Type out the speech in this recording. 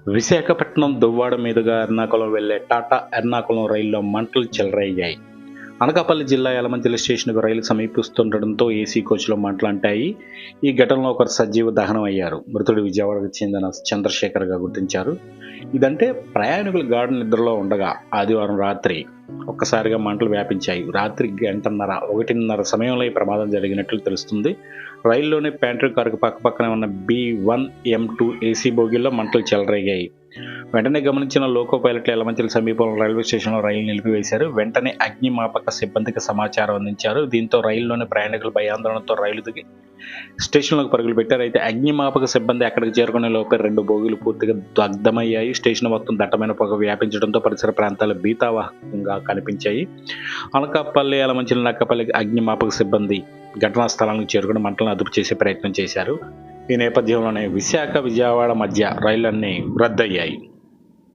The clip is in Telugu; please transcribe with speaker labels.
Speaker 1: విశాఖపట్నం దువ్వాడ మీదుగా ఎర్నాకుళం వెళ్లే టాటా ఎర్నాకుళం రైల్లో మంటలు చెలరేగాయి. అనకాపల్లి జిల్లా యలమంచిలి స్టేషన్కు రైలు సమీపిస్తుండటంతో ఏసీ కోచ్లో మంటలంటాయి. ఈ ఘటనలో ఒకరు సజీవ దహనం అయ్యారు. మృతుడు విజయవాడకు చెందిన చంద్రశేఖర్గా గుర్తించారు. ఇదంటే ప్రయాణికులు గాఢ నిద్రలో ఉండగా ఆదివారం రాత్రి ఒక్కసారిగా మంటలు వ్యాపించాయి. రాత్రి 1:30 సమయంలో ఈ ప్రమాదం జరిగినట్లు తెలుస్తుంది. రైల్లోని ప్యాంట్రీ కారుకు పక్కపక్కనే ఉన్న B1M2 ఏసీ బోగీల్లో మంటలు చెలరేగాయి. వెంటనే గమనించిన లోకో పైలట్లు యలమంచిలి సమీపంలో రైల్వే స్టేషన్లో రైలు నిలిపివేశారు. వెంటనే అగ్నిమాపక సిబ్బందికి సమాచారం అందించారు. దీంతో రైల్లోని ప్రయాణికులు భయాందోళనతో రైలు దిగి స్టేషన్లోకి పరుగులు పెట్టారు. అయితే అగ్నిమాపక సిబ్బంది అక్కడికి చేరుకునే లోపే 2 బోగీలు పూర్తిగా దగ్ధమయ్యాయి. స్టేషన్ మొత్తం దట్టమైన పొగ వ్యాపించడంతో పరిసర ప్రాంతాలు భీతావహంగా కనిపించాయి. అనకాపల్లి యలమంచిలి నక్కపల్లి అగ్నిమాపక సిబ్బంది ఘటనా స్థలానికి చేరుకుని మంటలను అదుపు చేసే ప్రయత్నం చేశారు. ఈ నేపథ్యంలోనే విశాఖ విజయవాడ మధ్య రైళ్లన్నీ రద్దయ్యాయి.